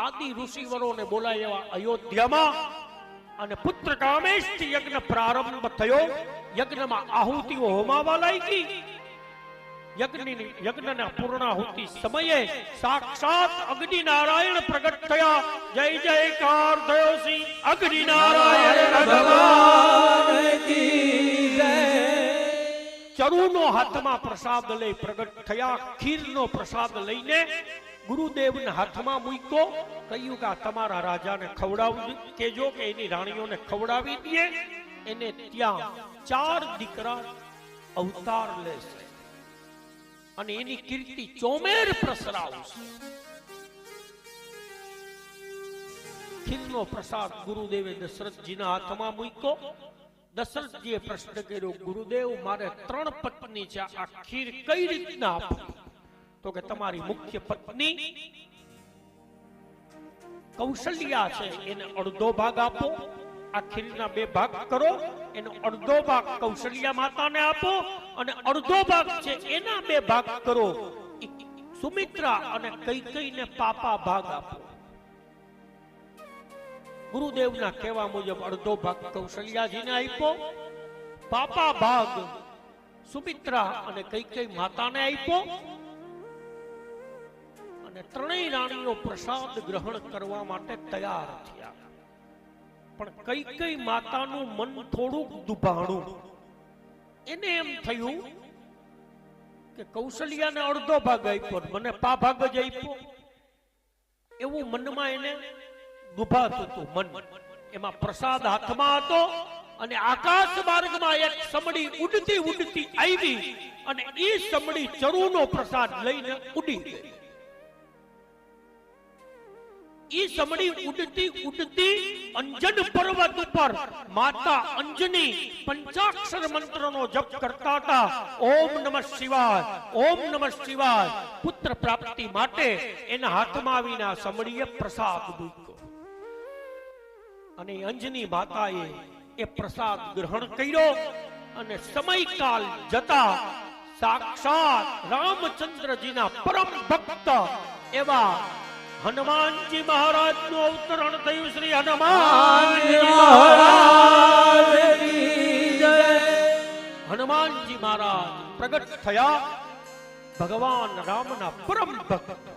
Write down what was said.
આદિ ઋષિવરોને બોલાવ્યા અયોધ્યામાં અને પુત્ર કામેશથી યજ્ઞ પ્રારંભ થયો. યજ્ઞમાં આહુતિઓ હોમાવા લાગી. યજ્ઞના પૂર્ણાહુતિ સમયે સાક્ષાત અગ્નિ નારાયણ પ્રગટ થયા. જય જયકાર થયો શ્રી અગ્નિ નારાયણ ભગવાન કી જય. ચરુનો હાથમાં પ્રસાદ લઈ પ્રગટ થયા. ખીરનો પ્રસાદ લઈને ગુરુદેવના હાથમાં મૂક્યો. કહ્યું કે તમારા રાજાને ખવડાવી કેજો કે એની રાણીઓને ખવડાવી દે. એને ત્યાં 4 દીકરા અવતાર લેશે અને એની કીર્તિ ચોમેર પ્રસરાવશે. ખીરનો પ્રસાદ ગુરુદેવે દશરથજીના હાથમાં મૂક્યો. દશરથજીએ પ્રશ્ન કર્યો, ગુરુદેવ મારે 3 પત્ની છે, આ ખીર કઈ રીતના આપું? તો કે તમારી મુખ્ય પત્ની કૌશલ્યા છે, એને અડધો ભાગ આપો. આ ખીરના 2 ભાગ કરો, એનો અડધો ભાગ કૌશલ્યા માતાને આપો અને અડધો ભાગ છે એના 2 ભાગ કરો. સુમિત્રા અને કૈકેયીને પાપા ભાગ આપો. ગુરુદેવના કહેવા મુજબ અડધો ભાગ કૌશલ્યાજીને આપ્યો, પાપા ભાગ સુમિત્રા અને કૈકેયી માતાને આપ્યો. અને 3 રાણીઓ પ્રસાદ ગ્રહણ કરવા માટે તૈયાર થયા. પણ કૈકેયી માતાનું મન થોડુંક દુભાણું. એને એમ થયું કે કૌશલ્યાને અડધો ભાગ આપ્યો, મને પા ભાગ જ આપ્યો. એવું મનમાં એને દુભાતું હતું મન. એમાં પ્રસાદ હાથમાં હતો અને આકાશ માર્ગમાં એક સમડી ઉડતી ઉડતી આવી અને એ સમડી ચરુનો પ્રસાદ લઈને ઉડી ગઈ. એ સમડી ઉડતી ઉડતી અંજન પર્વત ઉપર માતા અંજની પંચાક્ષર મંત્રનો જપ કરતા હતા. ઓમ નમઃ શિવાય, ઓમ નમઃ શિવાય. પુત્ર પ્રાપ્તિ માટે એના હાથમાં આવીને આ સમડીએ પ્રસાદ મૂક્યો અને અંજની માતાએ એ પ્રસાદ ગ્રહણ કર્યો. અને સમયકાલ જતા સાક્ષાત રામચંદ્રજીના પરમ ભક્ત એવા હનુમાનજી મહારાજ નું અવતરણ થયું. શ્રી હનુમાનજી મહારાજ કી જય. હનુમાનજી મહારાજ પ્રગટ થયા. ભગવાન રામના પરમ ભક્ત